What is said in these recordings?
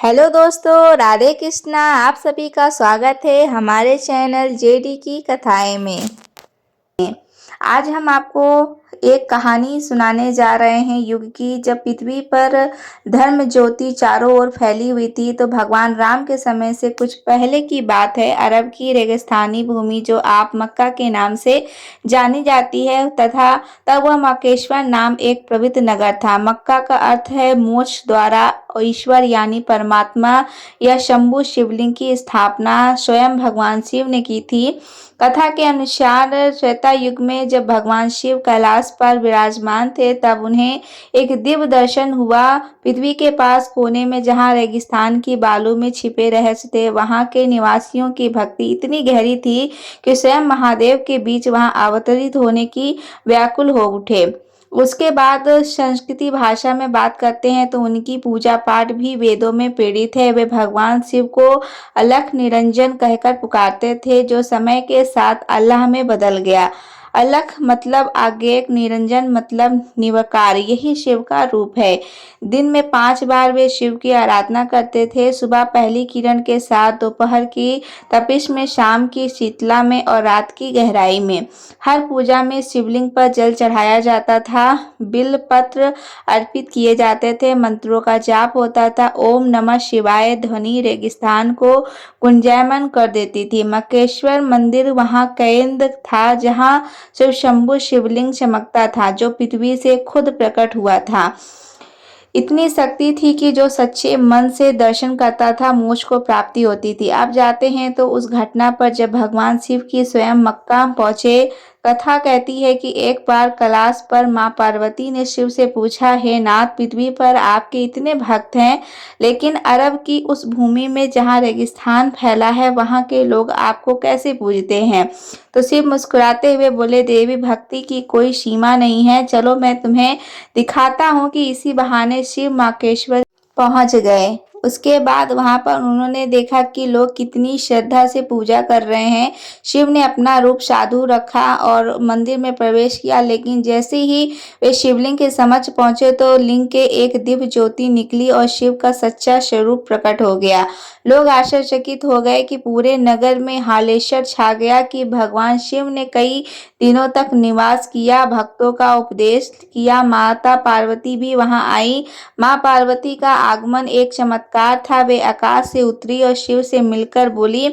Hello दोस्तों, राधे कृष्णा। आप सभी का स्वागत है हमारे चैनल जेडी की कथाएं में। आज हम आपको एक कहानी सुनाने जा रहे हैं युग की, जब पृथ्वी पर धर्म ज्योति चारों ओर फैली हुई थी। तो भगवान राम के समय से कुछ पहले की बात है। अरब की रेगिस्तानी भूमि जो आप मक्का के नाम से जानी जाती है, तथा तब वह मक्केश्वर नाम एक पवित्र नगर था। मक्का का अर्थ है मोक्ष द्वारा। ईश्वर यानी परमात्मा या शंभु शिवलिंग की स्थापना स्वयं भगवान शिव ने की थी। कथा के अनुसार त्रेता युग में जब भगवान शिव कैलाश पर विराजमान थे, तब उन्हें एक दिव्य दर्शन हुआ। पृथ्वी के पास कोने में जहाँ रेगिस्तान की बालू में छिपे रहस्य थे, वहाँ के निवासियों की भक्ति इतनी गहरी थी कि स्वयं महादेव के बीच वहाँ अवतरित होने की व्याकुल हो उठे। उसके बाद संस्कृति भाषा में बात करते हैं तो उनकी पूजा पाठ भी वेदों में प्रेरित है। वे भगवान शिव को अलख निरंजन कहकर पुकारते थे, जो समय के साथ अल्लाह में बदल गया। अलख मतलब आज्ञेय, निरंजन मतलब निरंकार। यही शिव का रूप है। दिन में 5 बार वे शिव की आराधना करते थे, सुबह पहली किरण के साथ, दोपहर की तपिश में, शाम की शीतला में और रात की गहराई में। हर पूजा में शिवलिंग पर जल चढ़ाया जाता था, बिल्व पत्र अर्पित किए जाते थे, मंत्रों का जाप होता था। ओम नमः शिवाय ध्वनि रेगिस्तान को गुंजायमान कर देती थी। मक्केश्वर मंदिर वहां केंद्र था, जहां शिव शंभु शिवलिंग चमकता था, जो पृथ्वी से खुद प्रकट हुआ था। इतनी शक्ति थी कि जो सच्चे मन से दर्शन करता था, मोक्ष को प्राप्ति होती थी। अब जाते हैं तो उस घटना पर जब भगवान शिव की स्वयं मक्का पहुंचे। कथा कहती है कि एक बार कैलाश पर मां पार्वती ने शिव से पूछा, हे नाथ, पृथ्वी पर आपके इतने भक्त हैं, लेकिन अरब की उस भूमि में जहाँ रेगिस्तान फैला है, वहाँ के लोग आपको कैसे पूजते हैं? तो शिव मुस्कुराते हुए बोले, देवी, भक्ति की कोई सीमा नहीं है। चलो मैं तुम्हें दिखाता हूँ। कि इसी बहाने शिव माकेश्वर पहुंच गए। उसके बाद वहां पर उन्होंने देखा कि लोग कितनी श्रद्धा से पूजा कर रहे हैं। शिव ने अपना रूप साधु रखा और मंदिर में प्रवेश किया, लेकिन जैसे ही वे शिवलिंग के समक्ष पहुंचे तो लिंग के एक दिव्य ज्योति निकली और शिव का सच्चा स्वरूप प्रकट हो गया। लोग आश्चर्यचकित हो गए कि पूरे नगर में हालेश्वर छा गया कि भगवान शिव ने कई दिनों तक निवास किया, भक्तों का उपदेश किया। माता पार्वती भी वहां आई। मां पार्वती का आगमन एक चमत्कार था। वे आकाश से उतरी और शिव से मिलकर बोली,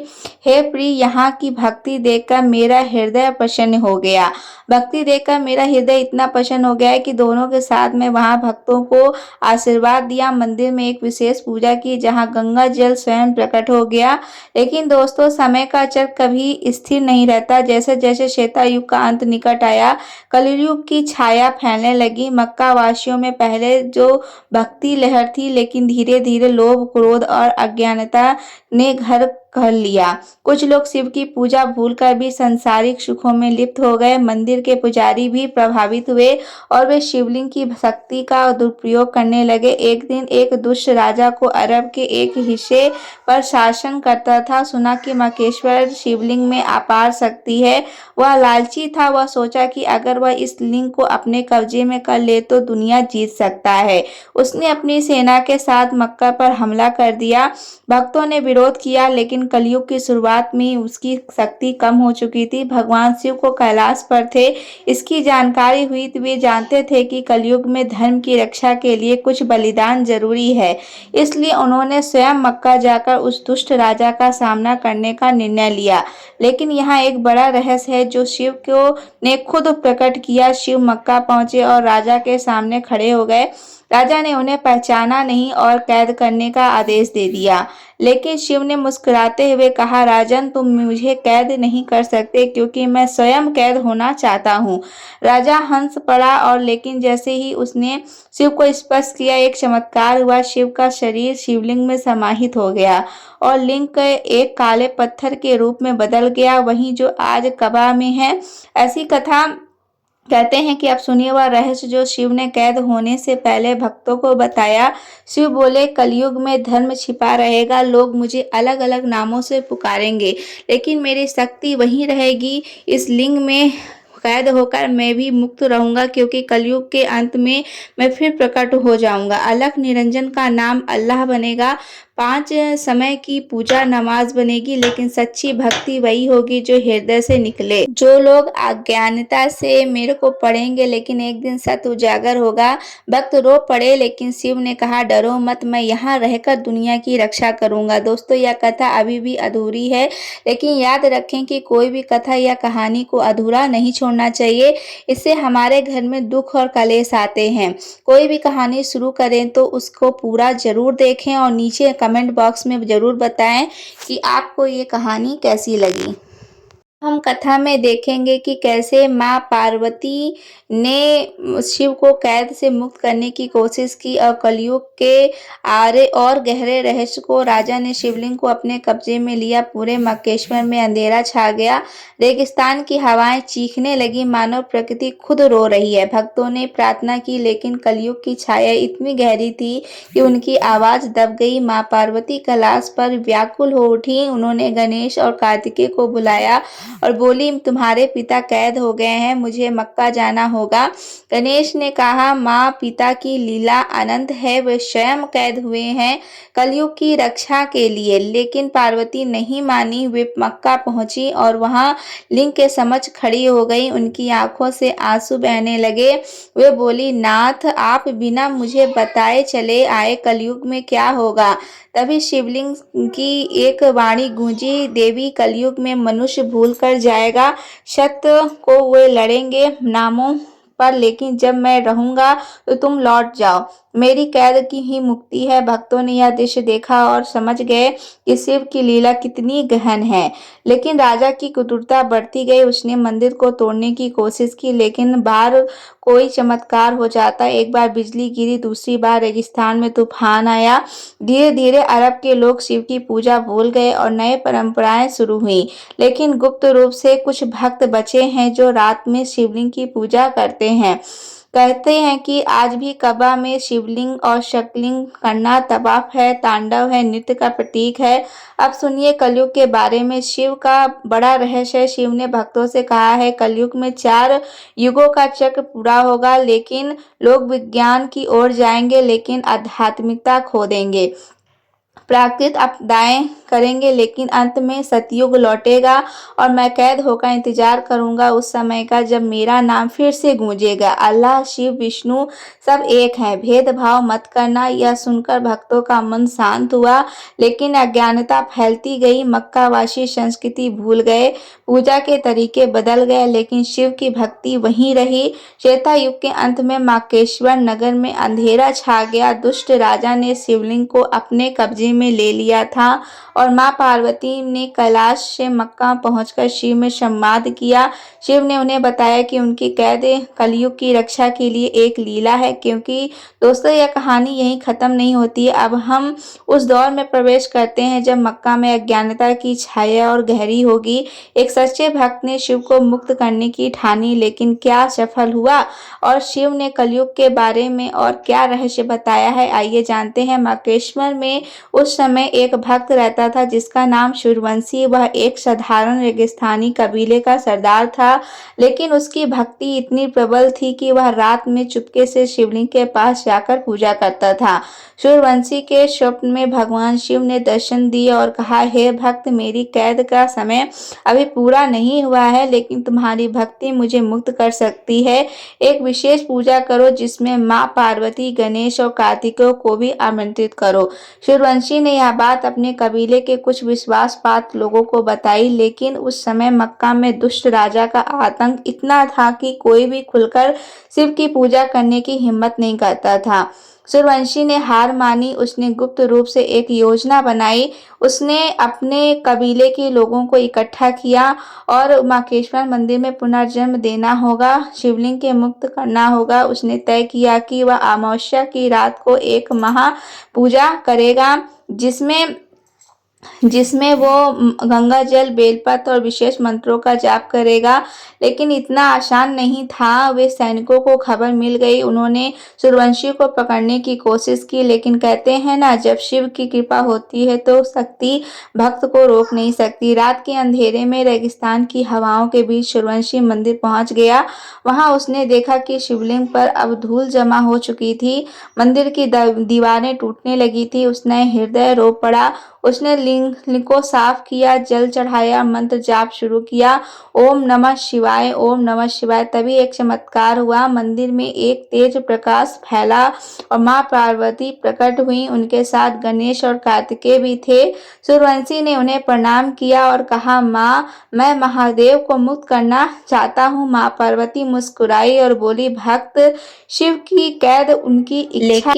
हे प्रिय, यहाँ की भक्ति देखकर मेरा हृदय प्रसन्न हो गया। भक्ति देखकर मेरा हृदय इतना प्रसन्न हो गया है कि दोनों के साथ में वहां भक्तों को आशीर्वाद दिया। मंदिर में एक विशेष पूजा की, जहां गंगा जल स्वयं प्रकट हो गया। लेकिन दोस्तों, समय का चक्र कभी स्थिर नहीं रहता। जैसे जैसे त्रेता युग का अंत निकट आया, कलयुग की छाया फैलने लगी। मक्का वासियों में पहले जो भक्ति लहर थी, लेकिन धीरे धीरे लोभ, क्रोध और अज्ञानता ने घर कर लिया। कुछ लोग शिव की पूजा भूलकर भी संसारिक सुखों में लिप्त हो गए। मंदिर के पुजारी भी प्रभावित हुए और वे शिवलिंग की शक्ति का दुरुपयोग करने लगे। एक दिन एक दुष्ट राजा को अरब के एक हिस्से पर शासन करता था, सुना कि मक्केश्वर शिवलिंग में अपार शक्ति है। वह लालची था। वह सोचा कि अगर वह इस लिंग को अपने कब्जे में कर ले तो दुनिया जीत सकता है। उसने अपनी सेना के साथ मक्का पर हमला कर दिया। भक्तों ने विरोध किया, लेकिन कलयुग की शुरुआत में उसकी शक्ति कम हो चुकी थी। भगवान शिव को कैलाश पर थे, इसकी जानकारी हुई तो वे जानते थे कि कलयुग में धर्म की रक्षा के लिए कुछ बलिदान जरूरी है। इसलिए उन्होंने स्वयं मक्का जाकर उस दुष्ट राजा का सामना करने का निर्णय लिया। लेकिन यहाँ एक बड़ा रहस्य है जो शिव को ने खुद प्रकट किया। शिव मक्का पहुंचे और राजा के सामने खड़े हो गए। राजा ने उन्हें पहचाना नहीं और कैद करने का आदेश दे दिया। लेकिन शिव ने मुस्कुराते हुए कहा, राजन, तुम मुझे कैद नहीं कर सकते, क्योंकि मैं स्वयं कैद होना चाहता हूँ। राजा हंस पड़ा और लेकिन जैसे ही उसने शिव को स्पर्श किया, एक चमत्कार हुआ। शिव का शरीर शिवलिंग में समाहित हो गया और लिंग के एक काले पत्थर के रूप में बदल गया, वहीं जो आज कबा में है। ऐसी कथा कहते हैं कि अब सुनिए वह रहस्य जो शिव ने कैद होने से पहले भक्तों को बताया। शिव बोले, कलयुग में धर्म छिपा रहेगा। लोग मुझे अलग अलग नामों से पुकारेंगे, लेकिन मेरी शक्ति वहीं रहेगी। इस लिंग में कैद होकर मैं भी मुक्त रहूंगा, क्योंकि कलयुग के अंत में मैं फिर प्रकट हो जाऊंगा। अलख निरंजन का नाम अल्लाह बनेगा। 5 समय की पूजा नमाज बनेगी, लेकिन सच्ची भक्ति वही होगी जो हृदय से निकले। जो लोग अज्ञानता से मेरे को पढ़ेंगे, लेकिन एक दिन सत्य उजागर होगा। भक्त रो पड़े, लेकिन शिव ने कहा डरो मत, मैं यहाँ रहकर दुनिया की रक्षा करूंगा। दोस्तों, यह कथा अभी भी अधूरी है, लेकिन याद रखें कि कोई भी कथा या कहानी को अधूरा नहीं छोड़ना चाहिए। इससे हमारे घर में दुख और कलेश आते हैं। कोई भी कहानी शुरू करें तो उसको पूरा जरूर देखें और नीचे कमेंट बॉक्स में ज़रूर बताएं कि आपको ये कहानी कैसी लगी। हम कथा में देखेंगे कि कैसे माँ पार्वती ने शिव को कैद से मुक्त करने की कोशिश की और कलयुग के आरे और गहरे रहस्य को राजा ने शिवलिंग को अपने कब्जे में लिया। पूरे मक्केश्वर में अंधेरा छा गया। रेगिस्तान की हवाएं चीखने लगी, मानो प्रकृति खुद रो रही है। भक्तों ने प्रार्थना की, लेकिन कलयुग की छाया इतनी गहरी थी कि उनकी आवाज दब गई। माँ पार्वती कैलाश पर व्याकुल हो उठी। उन्होंने गणेश और कार्तिकेय को बुलाया और बोली, तुम्हारे पिता कैद हो गए हैं, मुझे मक्का जाना होगा। गणेश ने कहा, माँ पिता की लीला अनंत है, वे स्वयं कैद हुए हैं कलयुग की रक्षा के लिए। लेकिन पार्वती नहीं मानी। वे मक्का पहुंची और वहां लिंग के समक्ष खड़ी हो गई। उनकी आंखों से आंसू बहने लगे। वे बोली, नाथ आप बिना मुझे बताए चले आए, कलयुग में क्या होगा। तभी शिवलिंग की एक वाणी गूंजी, देवी कलयुग में मनुष्य भूल कर जाएगा, सत्य को वे लड़ेंगे नामों पर, लेकिन जब मैं रहूंगा तो तुम लौट जाओ। मेरी कैद की ही मुक्ति है। भक्तों ने यह दृश्य देखा और समझ गए कि शिव की लीला कितनी गहन है। लेकिन राजा की क्रूरता बढ़ती गई। उसने मंदिर को तोड़ने की कोशिश की, लेकिन बार कोई चमत्कार हो जाता। एक बार बिजली गिरी, दूसरी बार रेगिस्तान में तूफान आया। धीरे धीरे अरब के लोग शिव की पूजा भूल गए और नए परंपराएं शुरू हुई। लेकिन गुप्त रूप से कुछ भक्त बचे हैं जो रात में शिवलिंग की पूजा करते हैं। कहते हैं कि आज भी कबा में शिवलिंग और शकलिंग करना तवाफ है, तांडव है, नृत्य का प्रतीक है। अब सुनिए कलयुग के बारे में। शिव का बड़ा रहस्य है। शिव ने भक्तों से कहा है, कलयुग में 4 युगों का चक्र पूरा होगा, लेकिन लोग विज्ञान की ओर जाएंगे, लेकिन आध्यात्मिकता खो देंगे। प्राकृतिक आपदाएं करेंगे, लेकिन अंत में सतयुग लौटेगा और मैं कैद होकर इंतजार करूंगा उस समय का जब मेरा नाम फिर से गूंजेगा। अल्लाह, शिव, विष्णु सब एक हैं, भेदभाव मत करना। यह सुनकर भक्तों का मन शांत हुआ, लेकिन अज्ञानता फैलती गई। मक्कावासी संस्कृति भूल गए, पूजा के तरीके बदल गए, लेकिन शिव की भक्ति वहीं रही। त्रेता युग के अंत में माकेश्वर नगर में अंधेरा छा गया। दुष्ट राजा ने शिवलिंग को अपने कब्जे में ले लिया था और मां पार्वती ने कैलाश से मक्का पहुंचकर शिव में संवाद किया। शिव ने उन्हें बताया कि उनकी कैद कलयुग की रक्षा के लिए एक लीला है। क्योंकि दोस्तों, यह कहानी यहीं खत्म नहीं होती है। अब हम उस दौर में प्रवेश करते हैं जब मक्का में अज्ञानता की छाया और गहरी होगी। एक सच्चे भक्त ने शिव को मुक्त करने की ठानी, लेकिन क्या सफल हुआ? और शिव ने कलयुग के बारे में और क्या रहस्य बताया है, आइए जानते हैं। मक्केश्वर में उस समय एक भक्त रहता था जिसका नाम सूर्यवंशी। वह एक साधारण रेगिस्तानी कबीले का सरदार था, लेकिन उसकी भक्ति इतनी प्रबल थी कि वह रात में चुपके से शिवलिंग के पास जाकर पूजा करता था। सूर्यवंशी के स्वप्न में भगवान शिव ने दर्शन दिए और कहा, हे भक्त, मेरी कैद का समय अभी पूरा नहीं हुआ है, लेकिन तुम्हारी भक्ति मुझे मुक्त कर सकती है। एक विशेष पूजा करो जिसमें माँ पार्वती, गणेश और कार्तिकेय को भी आमंत्रित करो। सूर्यवंशी ने यह बात अपने कबीले के कुछ विश्वास पात्र लोगों को बताई, लेकिन उस समय मक्का में दुष्ट राजा का आतंक इतना था कि कोई भी खुलकर शिव की पूजा करने की हिम्मत नहीं करता था। सूर्यवंशी ने हार मानी। उसने गुप्त रूप से एक योजना बनाई। उसने अपने कबीले के लोगों को इकट्ठा किया और माकेश्वर मंदिर में पुनर्जन्म देना होगा, शिवलिंग के मुक्त करना होगा। उसने तय किया कि वह अमावस्या की रात को एक महा पूजा करेगा जिसमें जिसमें वो गंगा जल, बेलपत्र और विशेष मंत्रों का जाप करेगा। लेकिन इतना आसान नहीं था। वे सैनिकों को खबर मिल गई। उन्होंने सूर्यवंशी को पकड़ने की कोशिश की, लेकिन कहते हैं ना, जब शिव की कृपा होती है तो शक्ति भक्त को रोक नहीं सकती। रात के अंधेरे में रेगिस्तान की हवाओं के बीच सूर्यवंशी मंदिर पहुंच गया। वहां उसने देखा कि शिवलिंग पर अब धूल जमा हो चुकी थी। मंदिर की दीवारें टूटने लगी थी। उसने हृदय रो पड़ा। उसने लिंग को साफ किया, जल चढ़ाया, मंत्र जाप शुरू किया, ओम नमः शिवाय, ओम नमः शिवाय। तभी एक चमत्कार हुआ। मंदिर में एक तेज प्रकाश फैला और मां पार्वती प्रकट हुई। उनके साथ गणेश और कार्तिकेय भी थे। सूर्यवंशी ने उन्हें प्रणाम किया और कहा, मां, मैं महादेव को मुक्त करना चाहता हूँ। मां पार्वती मुस्कुराई और बोली, भक्त शिव की कैद उनकी इच्छा,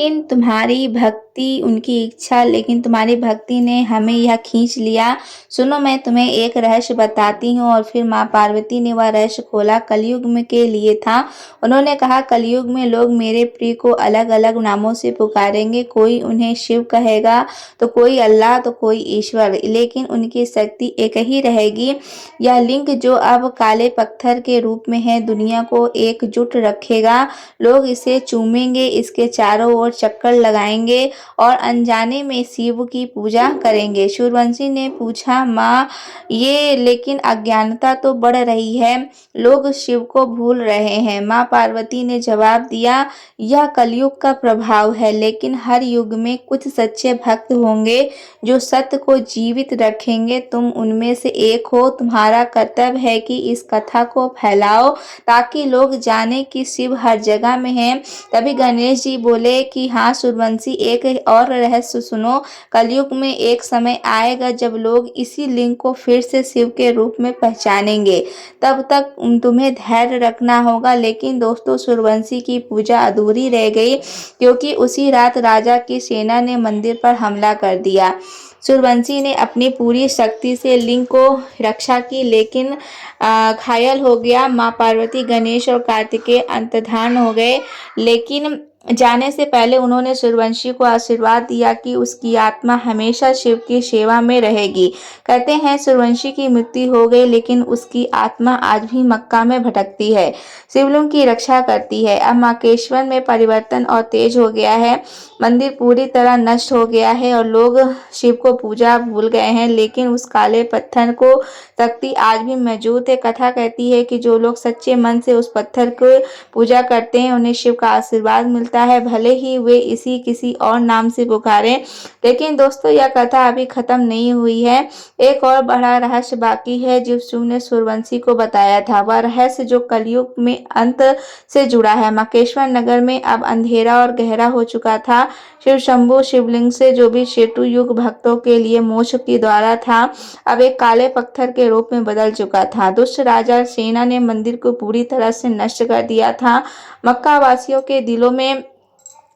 लेकिन तुम्हारी भक्ति ने हमें यह खींच लिया। सुनो, मैं तुम्हें एक रहस्य बताती हूँ। और फिर माँ पार्वती ने वह रहस्य खोला। कलयुग में के लिए था। उन्होंने कहा, कलयुग में लोग मेरे प्रिय को अलग अलग नामों से पुकारेंगे। कोई उन्हें शिव कहेगा, तो कोई अल्लाह, तो कोई ईश्वर, लेकिन उनकी शक्ति एक ही रहेगी। यह लिंग जो अब काले पत्थर के रूप में है, दुनिया को एकजुट रखेगा। लोग इसे चूमेंगे, इसके चारों ओर चक्कर लगाएंगे और अनजाने में शिव की पूजा करेंगे। सूर्यवंशी ने पूछा, माँ, ये लेकिन अज्ञानता तो बढ़ रही है, लोग शिव को भूल रहे हैं। माँ पार्वती ने जवाब दिया, यह कलयुग का प्रभाव है, लेकिन हर युग में कुछ सच्चे भक्त होंगे जो सत्य को जीवित रखेंगे। तुम उनमें से एक हो। तुम्हारा कर्तव्य है कि इस कथा को फैलाओ, ताकि लोग जाने कि शिव हर जगह में है। तभी गणेश जी बोले कि हाँ सूर्यवंशी, एक और रहस्य सुनो। कलयुग में एक समय आएगा जब लोग इसी लिंग को फिर से शिव के रूप में पहचानेंगे। तब तक तुम्हें धैर्य रखना होगा। लेकिन दोस्तों, सूर्यवंशी की पूजा अधूरी रह गई, क्योंकि उसी रात राजा की सेना ने मंदिर पर हमला कर दिया। सूर्यवंशी ने अपनी पूरी शक्ति से लिंग को रक्षा की, लेकिन घायल हो गया। माँ पार्वती, गणेश और कार्तिकेय अंतर्धान हो गए। लेकिन जाने से पहले उन्होंने सूर्यवंशी को आशीर्वाद दिया कि उसकी आत्मा हमेशा शिव की सेवा में रहेगी। कहते हैं सूर्यवंशी की मृत्यु हो गई, लेकिन उसकी आत्मा आज भी मक्का में भटकती है, शिवलिंग की रक्षा करती है। अब माकेश्वर में परिवर्तन और तेज हो गया है। मंदिर पूरी तरह नष्ट हो गया है और लोग शिव को पूजा भूल गए हैं, लेकिन उस काले पत्थर को शक्ति आज भी मौजूद है। कथा कहती है कि जो लोग सच्चे मन से उस पत्थर को पूजा करते हैं, उन्हें शिव का आशीर्वाद मिलता है, भले ही वे इसी किसी और नाम से पुकारें। लेकिन दोस्तों, यह कथा अभी खत्म नहीं हुई है। एक और बड़ा रहस्य बाकी है जो शिव ने सूर्यवंशी को बताया था। वह रहस्य जो कलयुग में अंत से जुड़ा है। मकेश्वर नगर में अब अंधेरा और गहरा हो चुका था। शिव शंभु शिवलिंग से जो भी सेतु युग भक्तों के लिए मोक्ष की द्वारा था, अब एक काले पत्थर के रूप में बदल चुका था। दुष्ट राजा सेना ने मंदिर को पूरी तरह से नष्ट कर दिया था। मक्का वासियों के दिलों में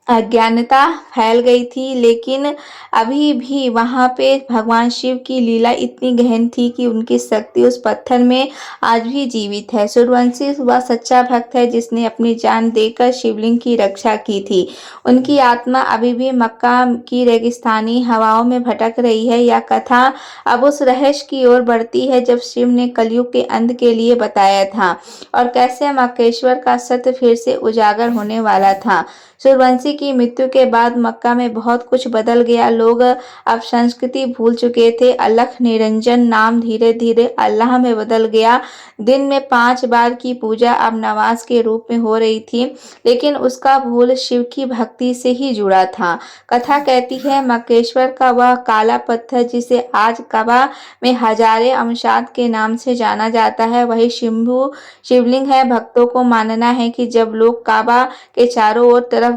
अज्ञानता फैल गई थी, लेकिन अभी भी वहां पे भगवान शिव की लीला इतनी गहन थी कि उनकी शक्ति उस पत्थर में आज भी जीवित है। सूर्यवंशी वह सच्चा भक्त है जिसने अपनी जान देकर शिवलिंग की रक्षा की थी। उनकी आत्मा अभी भी मक्का की रेगिस्तानी हवाओं में भटक रही है। यह कथा अब उस रहस्य की ओर बढ़ती है जब शिव ने कलयुग के अंत के लिए बताया था, और कैसे मक्केश्वर का सत्य फिर से उजागर होने वाला था। सूर्यवंशी की मृत्यु के बाद मक्का में बहुत कुछ बदल गया। लोग अब संस्कृति भूल चुके थे। अलख निरंजन नाम धीरे धीरे अल्लाह में बदल गया। दिन में 5 बार की पूजा अब नमाज के रूप में हो रही थी, लेकिन उसका मूल शिव की भक्ति से ही जुड़ा था। कथा कहती है, मक्केश्वर का वह काला पत्थर जिसे आज काबा में हजारे अमशात के नाम से जाना जाता है, वही शंभु शिवलिंग है। भक्तों को मानना है कि जब लोग काबा के चारों ओर तरफ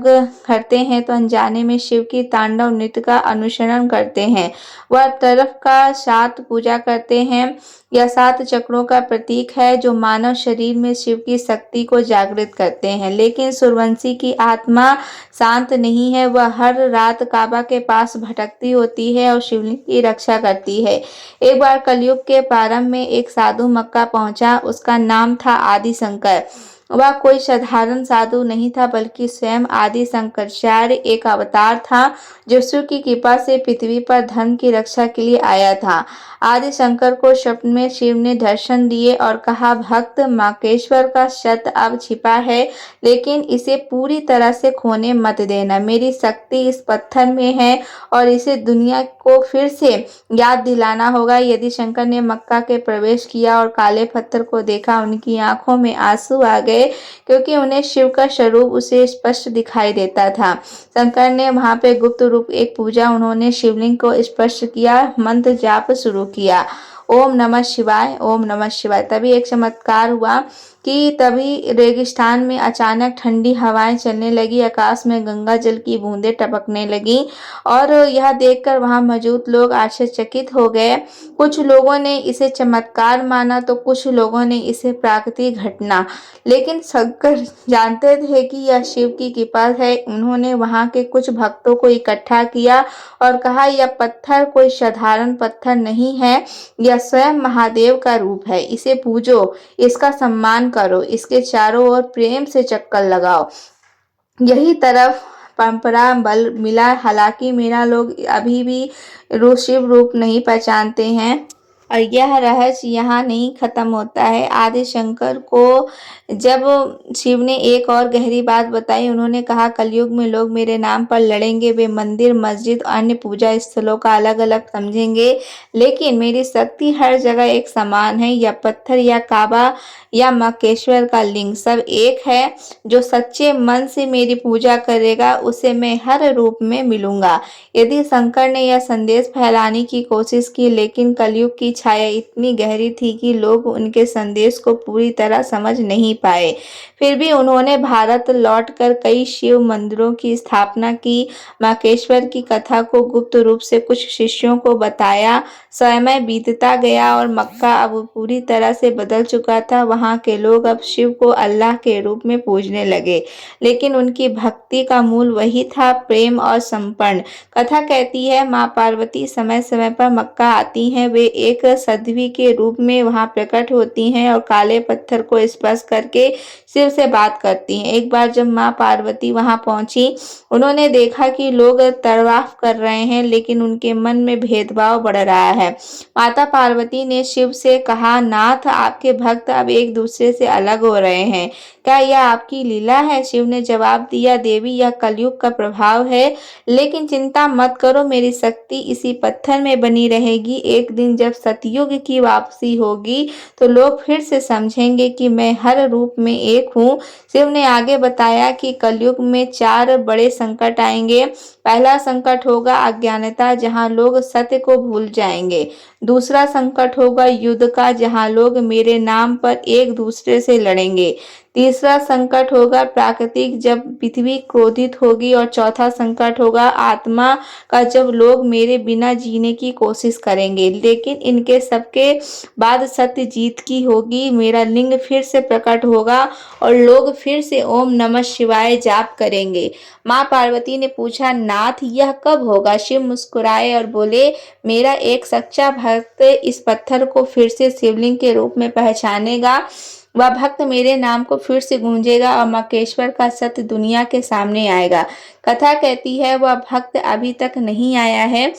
करते हैं तो अनजाने में शिव की तांडव नृत्य का अनुसरण करते हैं। वह तरफ का 7 पूजा करते हैं। यह 7 चक्रों का प्रतीक है जो मानव शरीर में शिव की शक्ति को जागृत करते हैं। लेकिन सूर्यवंशी की आत्मा शांत नहीं है। वह हर रात काबा के पास भटकती होती है और शिवलिंग की रक्षा करती है। एक बार कलयुग के प्रारंभ में एक साधु मक्का पहुंचा। उसका नाम था आदि शंकर। वह कोई साधारण साधु नहीं था, बल्कि स्वयं आदि शंकराचार्य एक अवतार था, जो शिव की कृपा से पृथ्वी पर धर्म की रक्षा के लिए आया था। आदि शंकर को स्वप्न में शिव ने दर्शन दिए और कहा, भक्त माकेश्वर का शत अब छिपा है, लेकिन इसे पूरी तरह से खोने मत देना। मेरी शक्ति इस पत्थर में है और इसे दुनिया को फिर से याद दिलाना होगा। यदि शंकर ने मक्का के प्रवेश किया और काले पत्थर को देखा, उनकी आंखों में आंसू आ गए, क्योंकि उन्हें शिव का स्वरूप उसे स्पष्ट दिखाई देता था। शंकर ने वहां पे गुप्त रूप एक पूजा, उन्होंने शिवलिंग को स्पर्श किया, मंत्र जाप शुरू किया, ओम नमः शिवाय, ओम नमः शिवाय। तभी एक चमत्कार हुआ कि तभी रेगिस्तान में अचानक ठंडी हवाएं चलने लगी, आकाश में गंगा जल की बूंदें टपकने लगी और यह देखकर वहां मौजूद लोग आश्चर्यचकित हो गए। कुछ लोगों ने इसे चमत्कार माना तो कुछ लोगों ने इसे प्राकृतिक घटना, लेकिन शंकर जानते थे कि यह शिव की कृपा है। उन्होंने वहां के कुछ भक्तों को इकट्ठा किया और कहा, यह पत्थर कोई साधारण पत्थर नहीं है, यह स्वयं महादेव का रूप है। इसे पूजो, इसका सम्मान करो, इसके चारों ओर प्रेम से चक्कर लगाओ। यही तरफ परंपरा बल मिला। हालांकि मेरा लोग अभी भी शिव रूप नहीं पहचानते हैं और यह रहस्य यहाँ नहीं खत्म होता है। आदि शंकर को जब शिव ने एक और गहरी बात बताई, उन्होंने कहा, कलयुग में लोग मेरे नाम पर लड़ेंगे, वे मंदिर, मस्जिद, अन्य पूजा स्थलों का अलग अलग समझेंगे, लेकिन मेरी शक्ति हर जगह एक समान है। या पत्थर, या काबा, या मक्केश्वर का लिंग, सब एक है। जो सच्चे मन से मेरी पूजा करेगा, उसे मैं हर रूप में मिलूंगा। यदि शंकर ने यह संदेश फैलाने की कोशिश की, लेकिन कलयुग की छाया इतनी गहरी थी कि लोग उनके संदेश को पूरी तरह समझ नहीं पाए। फिर भी उन्होंने भारत लौटकर कई शिव मंदिरों की स्थापना की, माकेश्वर की कथा को गुप्त रूप से कुछ शिष्यों को बताया। समय बीतता गया और मक्का अब पूरी तरह से बदल चुका था। वहां के लोग अब शिव को अल्लाह के रूप में पूजने लगे, लेकिन उनकी भक्ति का मूल वही था, प्रेम और समर्पण। कथा कहती है, माँ पार्वती समय समय पर मक्का आती हैं। वे एक साध्वी के रूप में वहां प्रकट होती हैं और काले पत्थर को स्पर्श करके शिव से बात करती हैं। एक बार जब माँ पार्वती वहां पहुंची, उन्होंने देखा कि लोग तवाफ कर रहे हैं, लेकिन उनके मन में भेदभाव बढ़ रहा है। माता पार्वती ने शिव से कहा, नाथ, आपके भक्त अब एक दूसरे से अलग हो रहे हैं, क्या यह आपकी लीला है? शिव ने जवाब दिया, देवी, यह कलयुग का प्रभाव है, लेकिन चिंता मत करो, मेरी शक्ति इसी पत्थर में बनी रहेगी। एक दिन जब सतयुग की वापसी होगी, तो लोग फिर से समझेंगे कि मैं हर रूप में एक हूँ। शिव ने आगे बताया कि कलयुग में 4 बड़े संकट आएंगे। पहला संकट होगा अज्ञानता, जहाँ लोग सत्य को भूल जाएंगे। दूसरा संकट होगा युद्ध का, जहाँ लोग मेरे नाम पर एक दूसरे से लड़ेंगे। तीसरा संकट होगा प्राकृतिक, जब पृथ्वी क्रोधित होगी। और चौथा संकट होगा आत्मा का, जब लोग मेरे बिना जीने की कोशिश करेंगे। लेकिन इनके सबके बाद सत्य जीत की होगी, मेरा लिंग फिर से प्रकट होगा और लोग फिर से ओम नमः शिवाय जाप करेंगे। माँ पार्वती ने पूछा, नाथ, यह कब होगा? शिव मुस्कुराए और बोले, मेरा एक सच्चा भक्त इस पत्थर को फिर से शिवलिंग के रूप में पहचानेगा। वह भक्त मेरे नाम को फिर से गूंजेगा और मक्केश्वर का सत्य दुनिया के सामने आएगा। कथा कहती है, वह भक्त अभी तक नहीं आया है,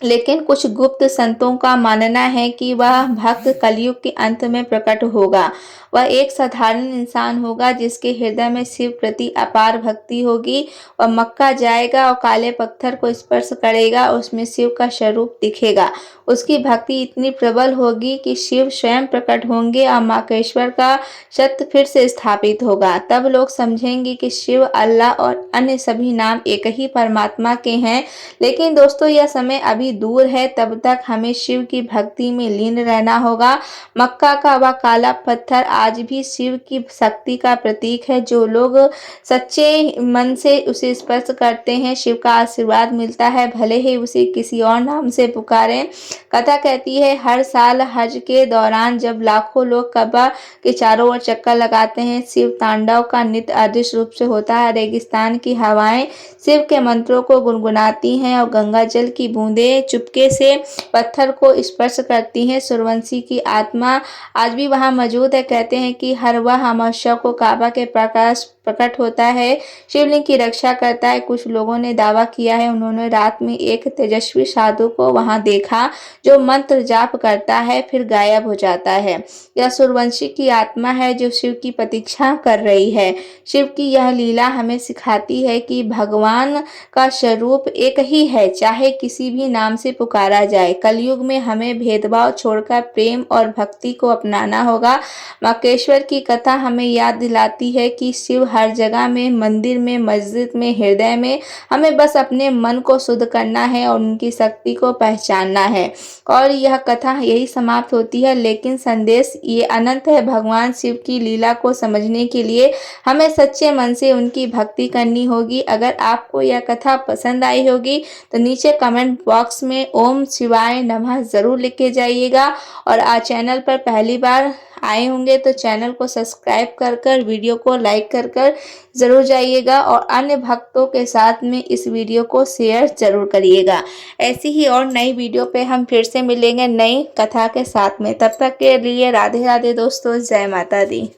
लेकिन कुछ गुप्त संतों का मानना है कि वह भक्त कलयुग के अंत में प्रकट होगा। वह एक साधारण इंसान होगा, जिसके हृदय में शिव प्रति अपार भक्ति होगी। वह मक्का जाएगा और काले पत्थर को स्पर्श करेगा, उसमें शिव का स्वरूप दिखेगा। उसकी भक्ति इतनी प्रबल होगी कि शिव स्वयं प्रकट होंगे और मक्केश्वर का सत्य फिर से स्थापित होगा। तब लोग समझेंगे कि शिव, अल्लाह और अन्य सभी नाम एक ही परमात्मा के हैं। लेकिन दोस्तों, यह समय अभी दूर है, तब तक हमें शिव की भक्ति में लीन रहना होगा। मक्का का वह काला पत्थर आज भी शिव की शक्ति का प्रतीक है। जो लोग सच्चे मन से उसे स्पर्श करते हैं, शिव का आशीर्वाद मिलता है, भले ही उसे किसी और नाम से पुकारें। कथा कहती है, हर साल हज के दौरान जब लाखों लोग कबा के चारों ओर चक्कर लगाते हैं, शिव तांडव का नृत्य अदृश्य रूप से होता है। रेगिस्तान की हवाएं शिव के मंत्रों को गुनगुनाती हैं और गंगा जल की बूंदें में चुपके से पत्थर को स्पर्श करती हैं। सूर्यवंशी की आत्मा आज भी वहां मौजूद है। कहते हैं कि हर वह अमावस्या को काबा के प्रकाश प्रकट होता है, शिवलिंग की रक्षा करता है। कुछ लोगों ने दावा किया है उन्होंने रात में एक तेजस्वी साधु को वहां देखा जो मंत्र जाप करता है फिर गायब हो जाता है। यह सूर्यवंशी की आत्मा है जो शिव की प्रतीक्षा कर रही है। शिव की यह लीला हमें सिखाती है कि भगवान का स्वरूप एक ही है, चाहे किसी भी नाम से पुकारा जाए। कलयुग में हमें भेदभाव छोड़कर प्रेम और भक्ति को अपनाना होगा। मक्केश्वर की कथा हमें याद दिलाती है कि शिव हर जगह में, मंदिर में, मस्जिद में, हृदय में। हमें बस अपने मन को शुद्ध करना है और उनकी शक्ति को पहचानना है। और यह कथा यही समाप्त होती है, लेकिन संदेश ये अनंत है। भगवान शिव की लीला को समझने के लिए हमें सच्चे मन से उनकी भक्ति करनी होगी। अगर आपको यह कथा पसंद आई होगी तो नीचे कमेंट बॉक्स में ओम शिवाय नमः जरूर लिख के जाइएगा। और आज चैनल पर पहली बार आए होंगे तो चैनल को सब्सक्राइब कर वीडियो को लाइक कर ज़रूर जाइएगा और अन्य भक्तों के साथ में इस वीडियो को शेयर ज़रूर करिएगा। ऐसी ही और नई वीडियो पे हम फिर से मिलेंगे नई कथा के साथ में। तब तक के लिए राधे राधे दोस्तों, जय माता दी।